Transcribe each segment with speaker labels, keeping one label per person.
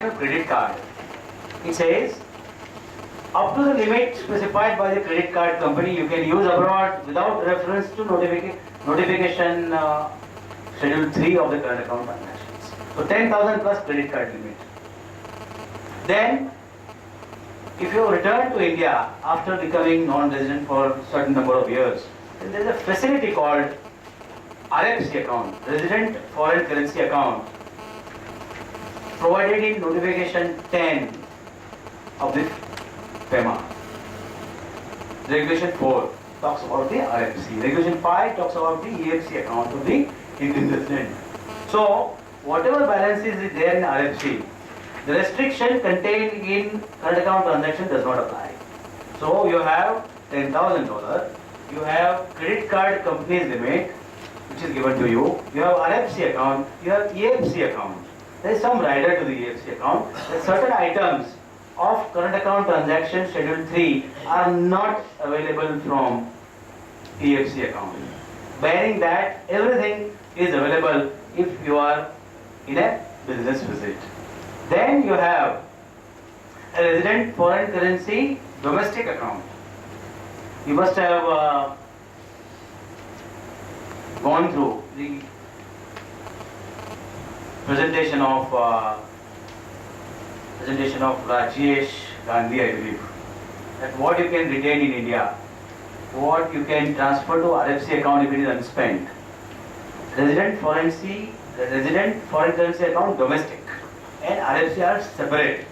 Speaker 1: a credit card. It says up to the limit specified by the credit card company you can use abroad without reference to notification schedule 3 of the current account transactions. So 10,000 plus credit card limit. Then if you return to India after becoming non-resident for a certain number of years, then there is a facility called RFC account, Resident Foreign Currency Account, provided in notification 10 of the FEMA. Regulation 4 talks about the RFC. Regulation 5 talks about the EFC account of the Indian resident. So, whatever balance is there in RFC, the restriction contained in current account transaction does not apply. So, you have $10,000, you have credit card company's limit, which is given to you, you have RFC account, you have EFC account. There is some rider to the EFC account. There are certain items of current account transaction schedule 3 are not available from EFC account. Bearing that everything is available if you are in a business visit. Then you have a resident foreign currency domestic account. You must have gone through the presentation of Rajesh Gandhi, I believe, that what you can retain in India, what you can transfer to RFC account if it is unspent. Resident foreign currency account domestic and RFC are separate.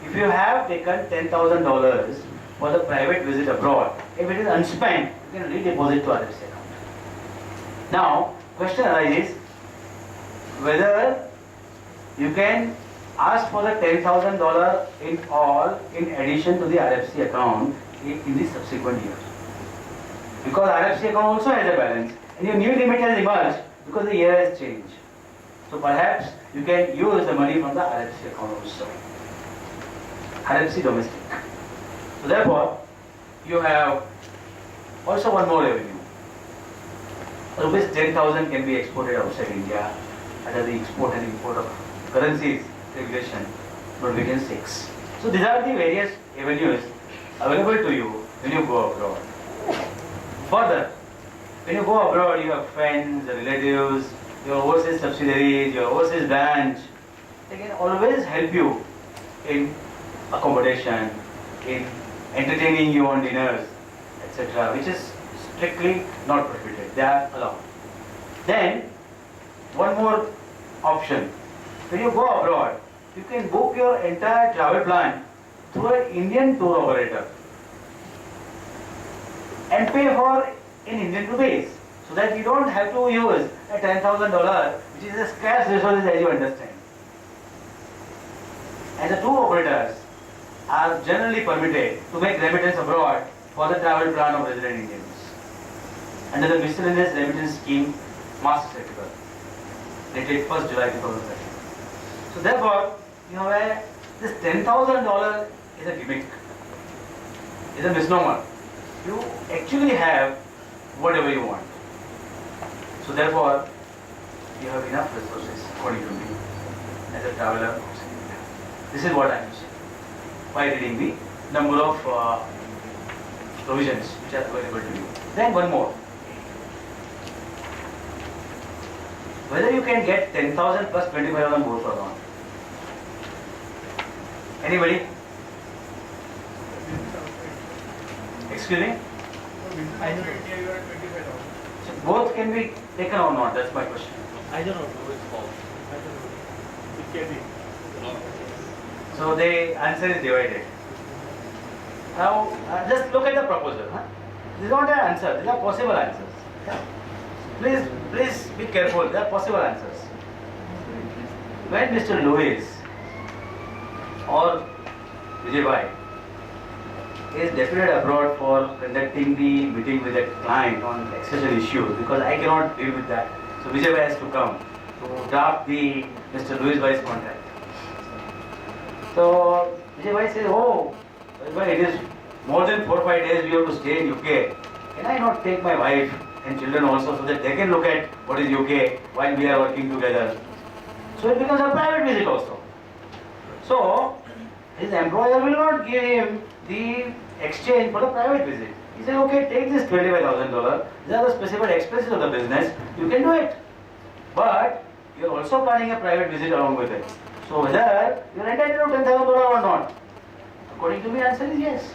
Speaker 1: If you have taken $10,000 for the private visit abroad, if it is unspent, you can redeposit to RFC account. Now, question arises whether you can ask for the $10,000 in all in addition to the RFC account in the subsequent year. Because RFC account also has a balance and your new limit has emerged because the year has changed. So perhaps you can use the money from the RFC account also. RFC domestic. So therefore, you have also one more revenue. Rupees 10,000 can be exported outside India under the export and import of currencies regulation notification 6. So these are the various avenues available to you when you go abroad. Further, when you go abroad, you have friends, relatives, your overseas subsidiaries, your overseas branch. They can always help you in accommodation, in entertaining you on dinners, etc., which is strictly not prohibited. They are allowed. Then, one more option. When you go abroad, you can book your entire travel plan through an Indian tour operator and pay for in Indian rupees, so that you don't have to use a $10,000, which is a scarce resource as you understand. And the tour operators are generally permitted to make remittance abroad for the travel plan of resident Indians under the miscellaneous remittance scheme master circular dated 1st July 2013. So therefore, you know, this $10,000 is a gimmick, is a misnomer. You actually have whatever you want. So therefore, you have enough resources, according to me, as a traveler outside India. This is what I am saying by reading the number of provisions which are available to you. Then one more. Whether you can get 10,000 plus 25,000 both or not. Anybody? Excuse me?
Speaker 2: I don't know.
Speaker 1: So both can be taken or not? That's my question.
Speaker 2: I don't know who it's called. I don't know. It can be.
Speaker 1: So the answer is divided. Now, just look at the proposal. Huh? This is not an answer. These are possible answers. Yeah? Please be careful. They are possible answers. When Mr. Lewis or Vijay Bhai is deputed abroad for conducting the meeting with a client on accession issues, because I cannot deal with that. So Vijay Bhai has to come to draft the Mr. Lewis Bhai's contract. So Vijay Bhai says, oh, it is more than 4 or 5 days we have to stay in UK. Can I not take my wife and children also so that they can look at what is UK while we are working together? So it becomes a private visit also. So, his employer will not give him the exchange for the private visit. He said, okay, take this $25,000. These are the specified expenses of the business. You can do it. But you are also planning a private visit along with it. So whether you are entitled to $10,000 or not? According to me, answer is yes.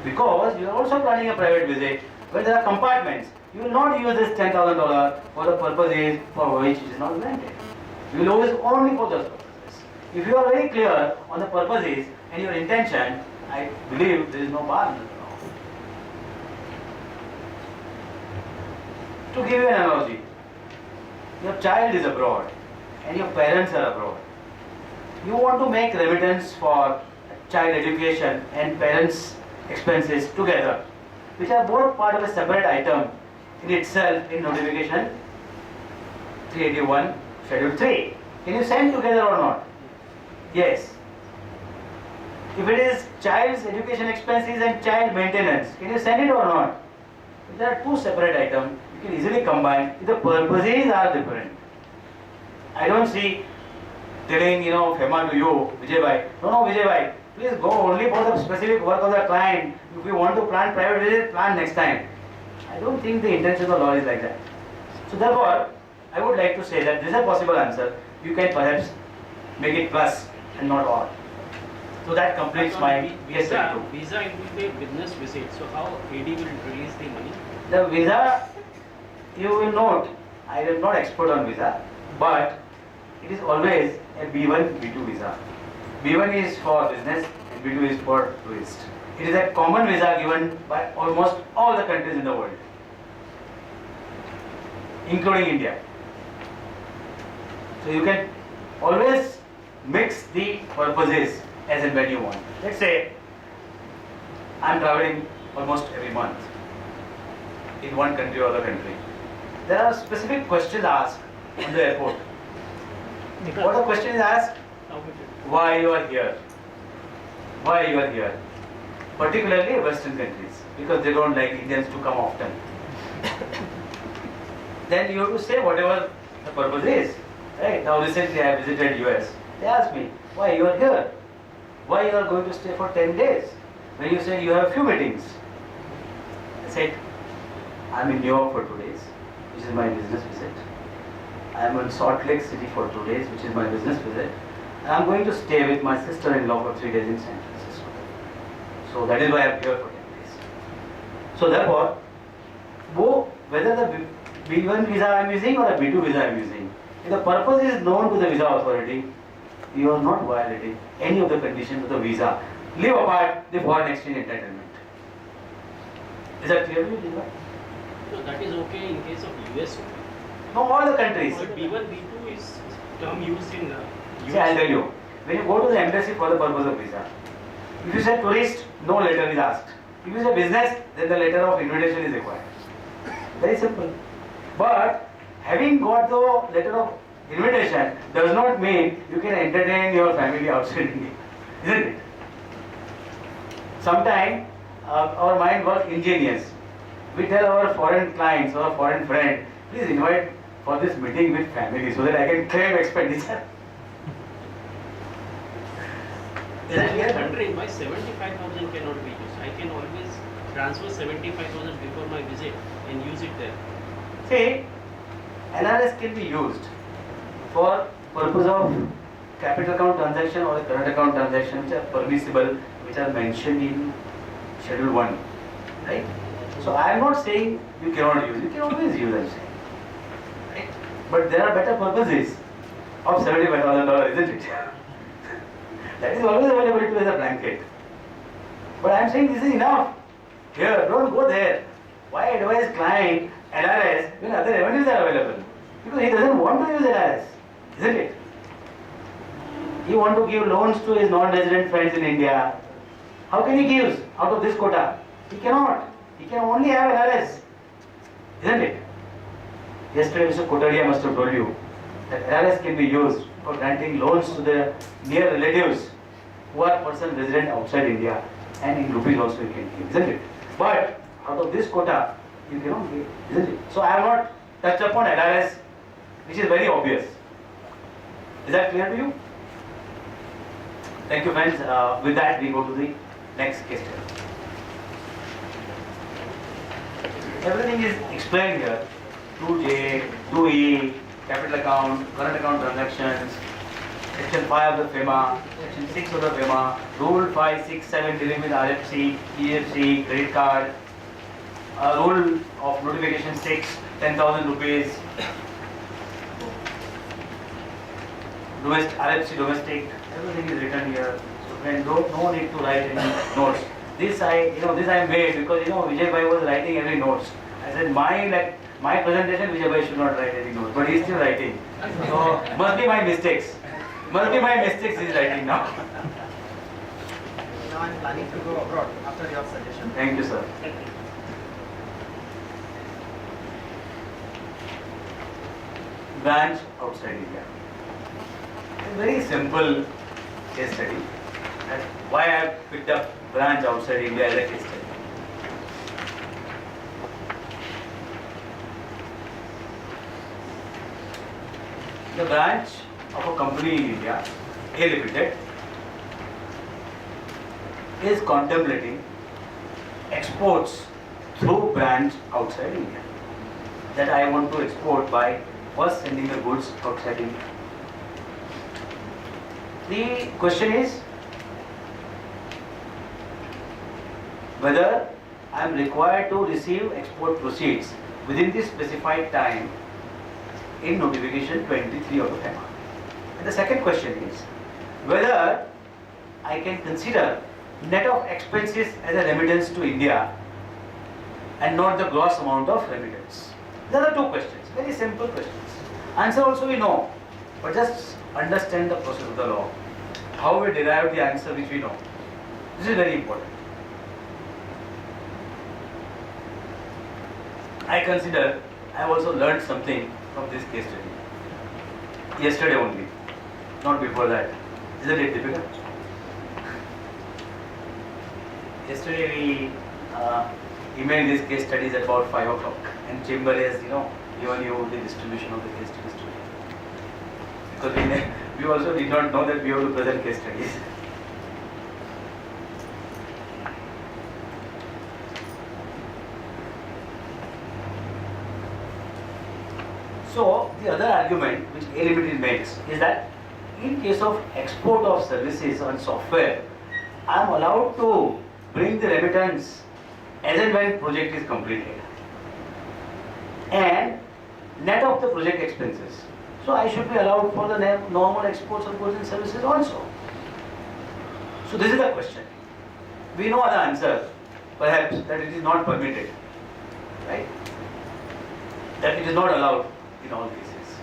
Speaker 1: Because you are also planning a private visit where there are compartments. You will not use this $10,000 for the purposes for which it is not granted. You will use only for those purposes. If you are very clear on the purposes and your intention, I believe there is no bar in the law. To give you an analogy, your child is abroad and your parents are abroad. You want to make remittance for child education and parents' expenses together, which are both part of a separate item in itself in notification 381 schedule 3. Can you send together or not? Yes. If it is child's education expenses and child maintenance, can you send it or not? If there are two separate items, you can easily combine if the purposes are different. I don't see telling, FEMA to you, Vijay Bhai, no, Vijay Bhai, please go only for the specific work of the client. If you want to plan private visit, plan next time. I don't think the intention of the law is like that. So therefore, I would like to say that this is a possible answer. You can perhaps make it plus and not or. So that completes my
Speaker 2: visa. Visa it will be a business visit. So how AD will release the money?
Speaker 1: The visa, you will note, I am not expert on visa, but it is always a B1, B2 visa. B1 is for business and B2 is for tourist. It is a common visa given by almost all the countries in the world, including India. So you can always mix the purposes as and when you want. Let's say I am traveling almost every month in one country or other country. There are specific questions asked on the airport. What the question is asked? Why you are here? Why you are here? Particularly Western countries, because they don't like Indians to come often. Then you have to say whatever the purpose is. Right? Now recently I visited US. They asked me, why you are here? Why you are going to stay for 10 days? When you said you have a few meetings. I said, I am in New York for 2 days, which is my business visit. I am in Salt Lake City for 2 days, which is my business visit. And I am going to stay with my sister-in-law for 3 days in San Francisco. So that is why I am here for 10 days. So therefore, whether the B1 visa I am using or a B2 visa I am using, if the purpose is known to the visa authority, you are not violating any of the conditions of the visa. Leave apart the foreign exchange entitlement. Is that clear to you, Dilbhai?
Speaker 2: So that is okay in case of US only.
Speaker 1: No, all the countries.
Speaker 2: But B1, B2 is term used in US.
Speaker 1: See, I'll tell you. When you go to the embassy for the purpose of visa, if you say tourist, no letter is asked. If you say business, then the letter of invitation is required. Very simple. But having got the letter of invitation does not mean you can entertain your family outside India, isn't it? Sometimes our mind works ingenious. We tell our foreign clients or foreign friend, please invite for this meeting with family so that I can claim expenditure.
Speaker 2: In a country, my 75,000 cannot be used. I can always transfer 75,000 before my visit and use it there.
Speaker 1: See, NRS can be used for purpose of capital account transaction or the current account transaction which are permissible, which are mentioned in Schedule 1, right? So I am not saying you cannot use, you can always use, I am saying, right? But there are better purposes of $75,000, isn't it? That is always available to you as a blanket. But I am saying this is enough. Here, don't go there. Why advise client NRS when other revenues are available? Because he doesn't want to use NRS, isn't it? He wants to give loans to his non-resident friends in India. How can he give out of this quota? He cannot. He can only have NRS, isn't it? Yesterday Mr. Kotadia must have told you that NRS can be used for granting loans to the near relatives who are person resident outside India, and in rupees also you can give, isn't it? But out of this quota, you cannot give, isn't it? So I have not touched upon NRS, which is very obvious. Is that clear to you? Thank you, friends. With that, we go to the next case study. Everything is explained here. 2J, 2E, capital account, current account transactions, Section 5 of the FEMA, Section 6 of the FEMA, Rule 5, 6, 7 dealing with RFC, EFC, credit card, Rule of Notification 6, 10,000 rupees, RFC domestic, everything is written here. So friends, no need to write any notes. This I made because Vijay Bhai was writing every notes. I said my presentation Vijay Bhai should not write any notes, but he is still writing. So must be my mistakes. Must be my mistakes he is writing now.
Speaker 3: Now I'm planning to go abroad after your suggestion.
Speaker 1: Thank you, sir. Branch outside India. A very simple case study. And why I have picked up branch outside India as a case study. The branch of a company in India, A Limited, is contemplating exports through branch outside India. That I want to export by first sending the goods outside India. The question is whether I am required to receive export proceeds within the specified time in notification 23 of the FEMA. And the second question is whether I can consider net of expenses as a remittance to India and not the gross amount of remittance. These are the two questions, very simple questions. Answer also we know, but just understand the process of the law. How we derive the answer which we know. This is very important. I consider I have also learned something from this case study. Yesterday only, not before that. Isn't it difficult? Yesterday we emailed these case studies at about 5 o'clock and Chamber has given you the distribution of the case studies today. Because we also did not know that we have to present case studies. So the other argument which A Limited makes is that in case of export of services on software, I am allowed to bring the remittance as and when project is completed and net of the project expenses. So I should be allowed for the normal exports of goods and services also. So this is the question. We know the answer, perhaps, that it is not permitted, right? That it is not allowed in all cases.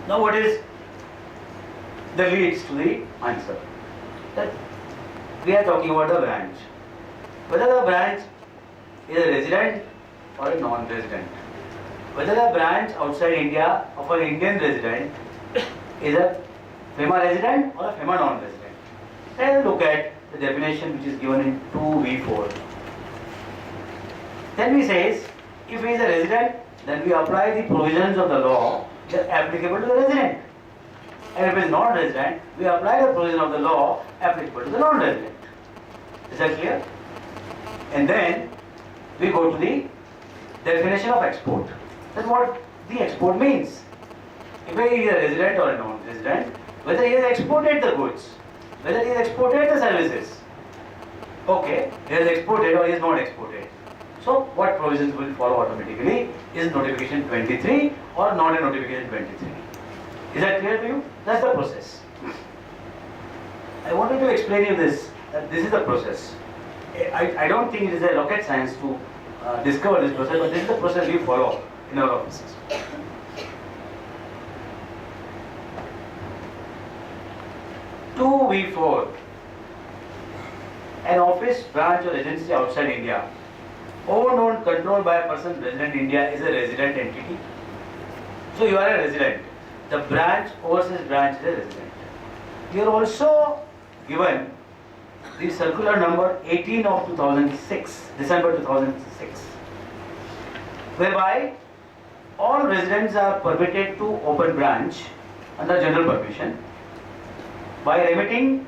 Speaker 1: Now what is the leads to the answer? That we are talking about the branch. Whether the branch is a resident or a non-resident. Whether a branch outside India of an Indian resident is a FEMA resident or a FEMA non-resident. Let's look at the definition which is given in 2V4. Then we says, if he is a resident, then we apply the provisions of the law that are applicable to the resident. And if it is non-resident, we apply the provision of the law applicable to the non-resident. Is that clear? And then we go to the definition of export. That's what the export means. If he is a resident or a non-resident, whether he has exported the goods, whether he has exported the services. Okay, he has exported or he has not exported. So what provisions will follow automatically? Is notification 23 or not a notification 23? Is that clear to you? That's the process. I wanted to explain you this, that this is the process. I don't think it is a rocket science to discover this process, but this is the process we follow in our offices. Two V4. An office, branch or agency outside India, owned or controlled by a person resident in India, is a resident entity. So you are a resident. The branch, overseas branch is a resident. You are also given the circular number 18 of 2006, December 2006, whereby all residents are permitted to open branch under general permission by remitting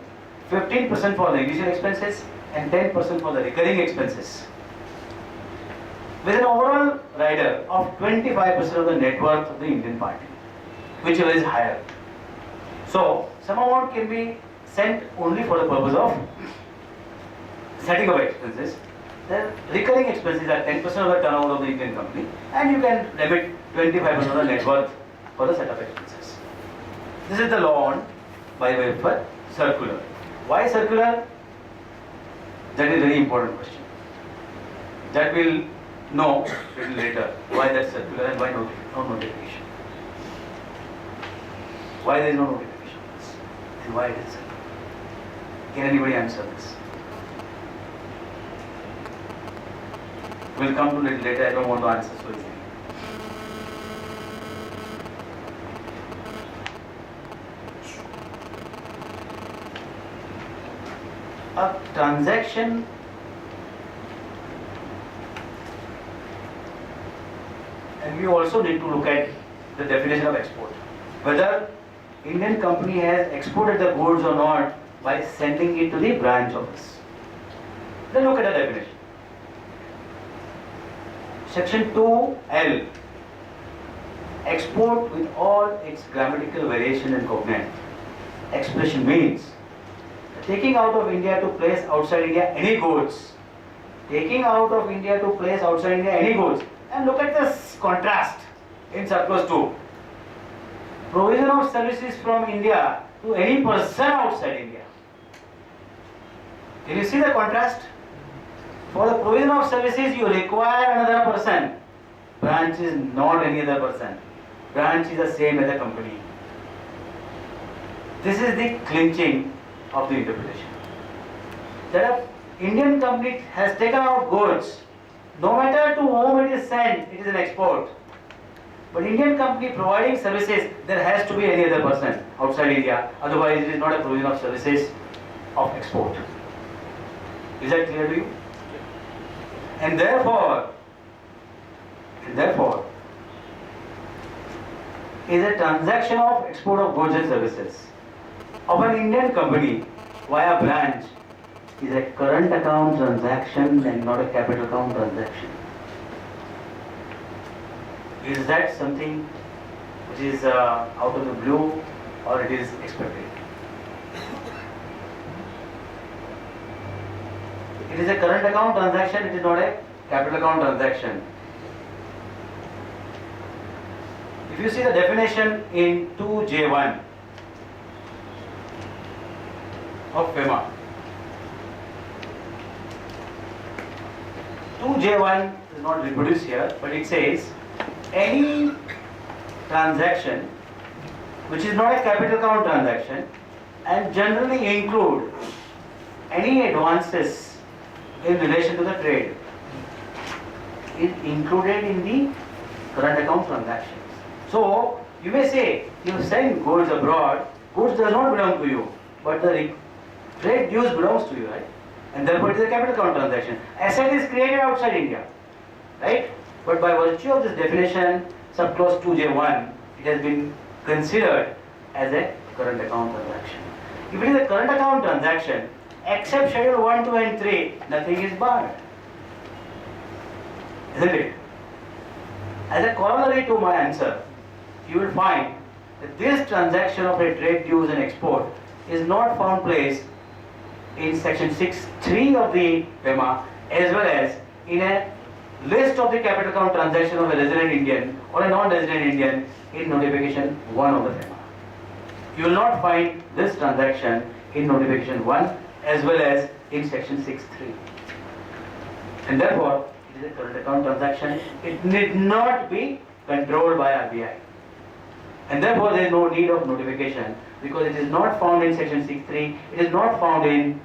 Speaker 1: 15% for the initial expenses and 10% for the recurring expenses, with an overall rider of 25% of the net worth of the Indian party, whichever is higher. So, some amount can be sent only for the purpose of setting up expenses. The recurring expenses are 10% of the turnover of the Indian company, and you can remit 25% of the net worth for the setup expenses. This is the law on by way of a circular. Why circular? That is a very important question. That we'll know a little later why that circular and why no notification. Why there is no notification and why it is circular. Can anybody answer this? We'll come to it later. I don't want to answer so easily. A transaction and we also need to look at the definition of export. Whether Indian company has exported the goods or not by sending it to the branch office. Then look at the definition. Section 2L, export with all its grammatical variation and cognate expression means taking out of India to place outside India any goods. Taking out of India to place outside India any goods. And look at this contrast in surplus 2. Provision of services from India to any person outside India. Can you see the contrast? For the provision of services, you require another person. Branch is not any other person. Branch is the same as the company. This is the clinching of the interpretation. That an Indian company has taken out goods, no matter to whom it is sent, it is an export. But Indian company providing services, there has to be any other person outside India. Otherwise, it is not a provision of services of export. Is that clear to you? And therefore, is a transaction of export of goods and services of an Indian company via branch is a current account transaction and not a capital account transaction. Is that something which is out of the blue or it is expected? It is a current account transaction, it is not a capital account transaction. If you see the definition in 2J1 of FEMA, 2J1 is not reproduced here, but it says any transaction which is not a capital account transaction and generally include any advances in relation to the trade is included in the current account transactions. So you may say you send goods abroad, goods does not belong to you, but the trade dues belongs to you, right? And therefore it is a capital account transaction. Asset is created outside India, right? But by virtue of this definition, subclause 2J1, it has been considered as a current account transaction. If it is a current account transaction, except schedule 1, 2 and 3, nothing is barred. Isn't it? As a corollary to my answer, you will find that this transaction of a trade dues and export is not found place in section 6.3 of the FEMA as well as in a list of the capital account transaction of a resident Indian or a non-resident Indian in notification 1 of the FEMA. You will not find this transaction in notification 1 as well as in section 6.3. And therefore, it is a current account transaction. It need not be controlled by RBI. And therefore, there is no need of notification because it is not found in section 6.3. It is not found in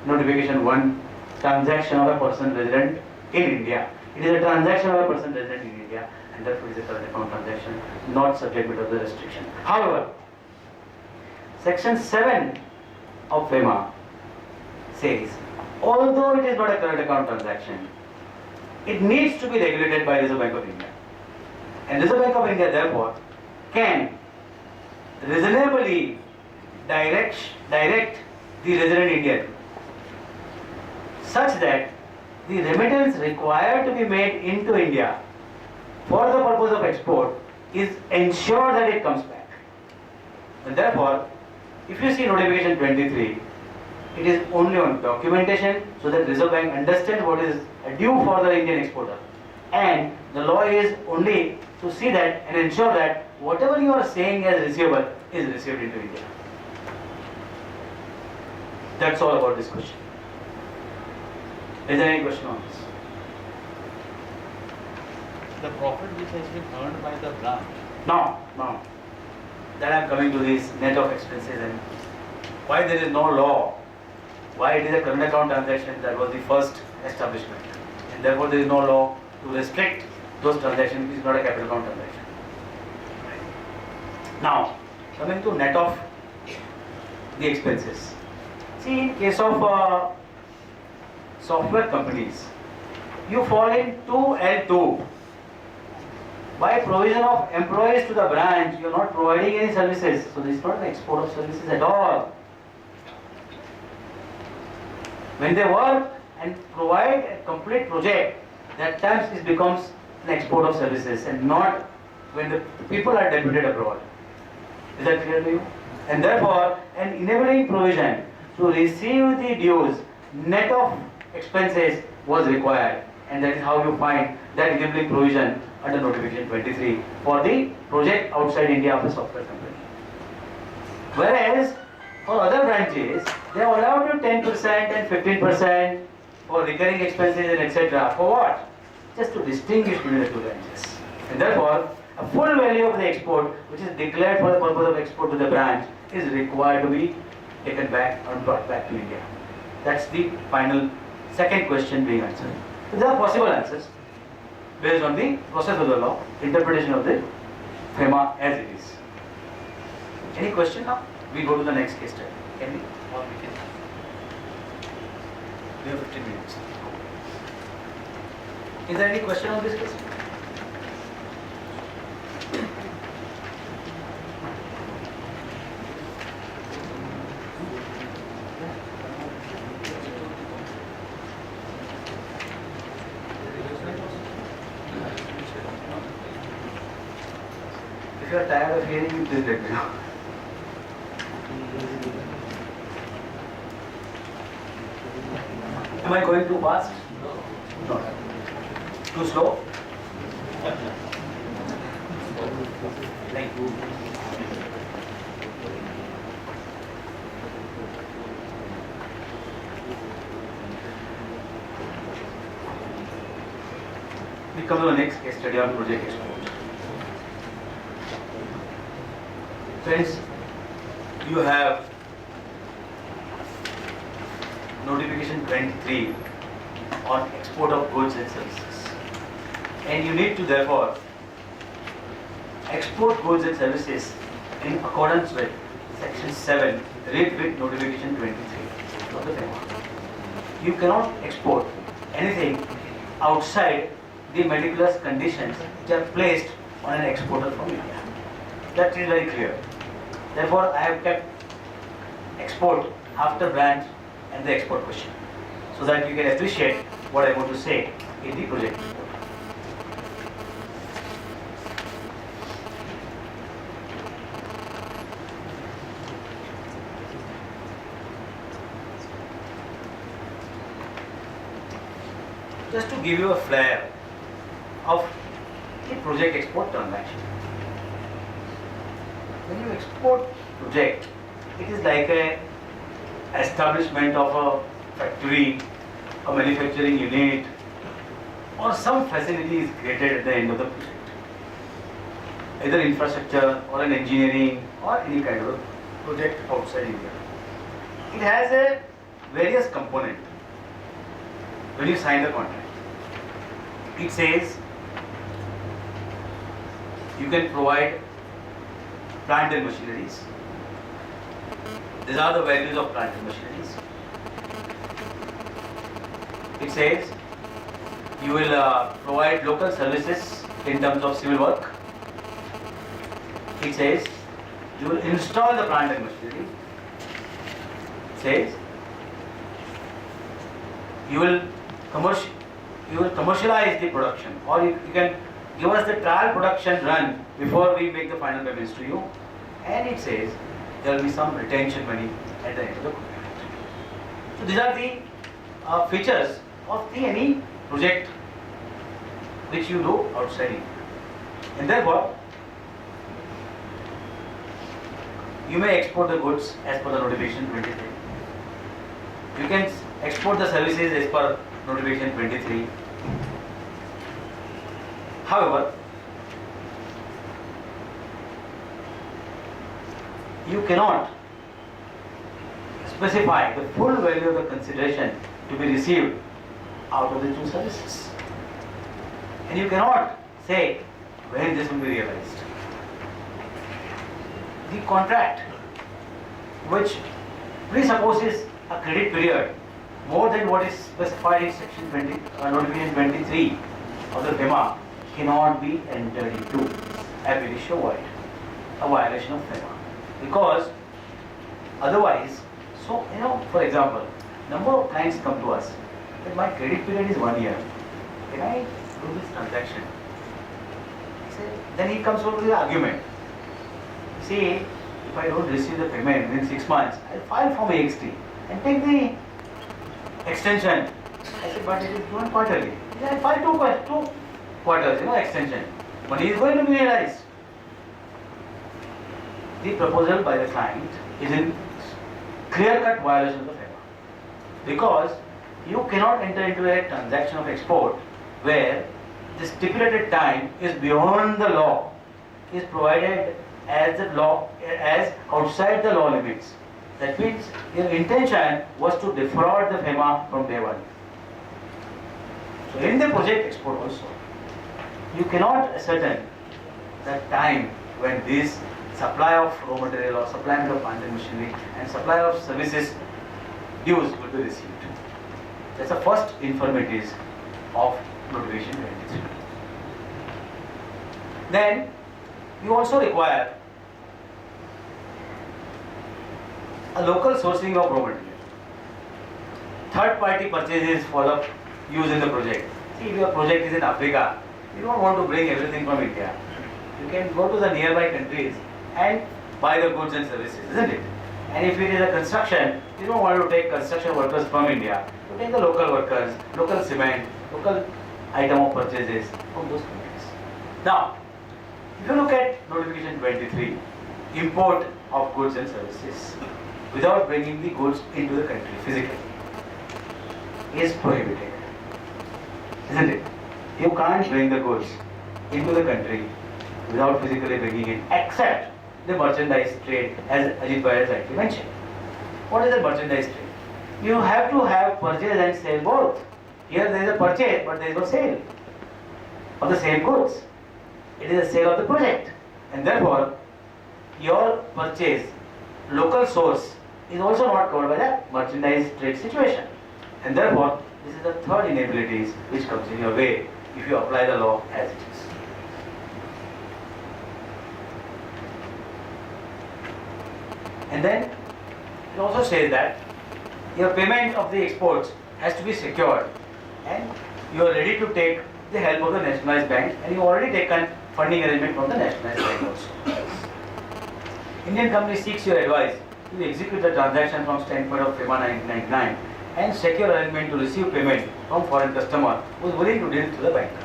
Speaker 1: notification 1, transaction of a person resident in India. It is a transaction of a person resident in India and therefore it is a current account transaction, not subject to the restriction. However, section 7 of FEMA says, although it is not a current account transaction, it needs to be regulated by Reserve Bank of India. And Reserve Bank of India therefore can reasonably direct the resident Indian such that the remittance required to be made into India for the purpose of export is ensured that it comes back. And therefore, if you see notification 23, it is only on documentation so that Reserve Bank understands what is due for the Indian exporter. And the law is only to see that and ensure that whatever you are saying as receivable is received into India. That's all about this question. Is there any question on this?
Speaker 4: The profit which has been earned by the branch.
Speaker 1: Now, that I am coming to this net of expenses and why there is no law, why it is a current account transaction, that was the first establishment. And therefore there is no law to restrict those transactions, it is not a capital account transaction. Now, coming to net of the expenses. See, in case of software companies, you fall in 2L2. By provision of employees to the branch, you are not providing any services. So this is not an export of services at all. When they work and provide a complete project, that times it becomes an export of services and not when the people are deputed abroad. Is that clear to you? And therefore, an enabling provision to receive the dues net of expenses was required, and that is how you find that enabling provision under notification 23 for the project outside India of a software company. Whereas for other branches, they are allowed you 10% and 15% for recurring expenses and etc. For what? Just to distinguish between the two branches. And therefore, a full value of the export, which is declared for the purpose of export to the branch, is required to be taken back or brought back to India. That's the final second question being answered. So there are possible answers based on the process of the law, interpretation of the FEMA as it is. Any question now? We go to the next case study. Can we? Or we can? We have 15 minutes. Is there any question on this case? If you are tired of hearing it, please let me know. Am I going too fast? No. Too slow? Thank you. We come to the next case study on project export. Friends, you have notification 23 on export of goods and services, and you need to therefore export goods and services in accordance with section 7 read with notification 23 of the FEMA. You cannot export anything outside the meticulous conditions which are placed on an exporter from India. That is very clear. Therefore, I have kept export after branch and the export question, so that you can appreciate what I want to say in the project report. Just to give you a flare of the project export transaction. When you export project, it is like a establishment of a factory, a manufacturing unit, or some facility is created at the end of the project. Either infrastructure or an engineering or any kind of project outside India. It has a various component. When you sign the contract, it says you can provide plant and machineries. These are the values of plant and machineries. It says you will provide local services in terms of civil work. It says you will install the plant and machinery says you will commercialize the production, or you can give us the trial production run before we make the final payments to you. And it says there will be some retention money at the end of the contract. So these are the features of any project which you do outside India. And therefore, you may export the goods as per the notification 23. You can export the services as per notification 23. However, you cannot specify the full value of the consideration to be received out of the two services. And you cannot say when this will be realized. The contract, which presupposes a credit period more than what is specified in section 20, notification 23 of the FEMA, cannot be entered into ab initio void, a violation of FEMA. Because otherwise, so for example, number of clients come to us that my credit period is 1 year. Can I do this transaction? Then he comes over with the argument. See, if I don't receive the payment within 6 months, I'll file from AXT and take the extension. I said, but it is given quarterly. I file two quarters, extension. Money is going to be realized. The proposal by the client is in clear-cut violation of the FEMA. Because you cannot enter into a transaction of export where the stipulated time is beyond the law, is provided as the law, as outside the law limits. That means your intention was to defraud the FEMA from day one. So in the project export also, you cannot ascertain the time when this supply of raw material or supply of plant and machinery and supply of services dues will be received. That's the first infirmities of notification 23. Then you also require a local sourcing of raw material. Third party purchases for the use in the project. See, if your project is in Africa, you don't want to bring everything from India. You can go to the nearby countries and buy the goods and services, isn't it? And if it is a construction, you don't want to take construction workers from India. You take the local workers, local cement, local item of purchases from those countries. Now, if you look at notification 23, import of goods and services without bringing the goods into the country physically is prohibited, isn't it? You can't bring the goods into the country without physically bringing it, except the merchandise trade, as Ajit Bhai has rightly mentioned. What is the merchandise trade? You have to have purchase and sale both. Here there is a purchase, but there is no sale of the same goods. It is a sale of the project, and therefore your purchase, local source, is also not covered by the merchandise trade situation. And therefore, this is the third inabilities which comes in your way if you apply the law as it is. And then it also says that your payment of the exports has to be secured, and you are ready to take the help of the nationalized bank, and you have already taken funding arrangement from the nationalized bank also. Indian company seeks your advice to execute the transaction from standpoint of FEMA 1999 and secure arrangement to receive payment from foreign customer who is willing to deal to the banker.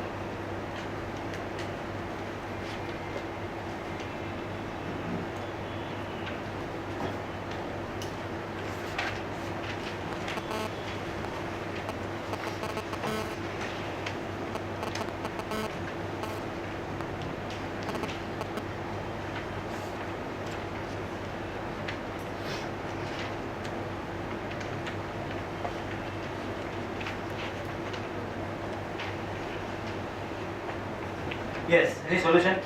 Speaker 1: Yes, any solution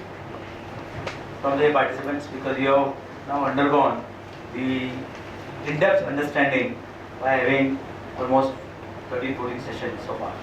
Speaker 1: from the participants, because you have now undergone the in-depth understanding by having almost 13-14 sessions so far.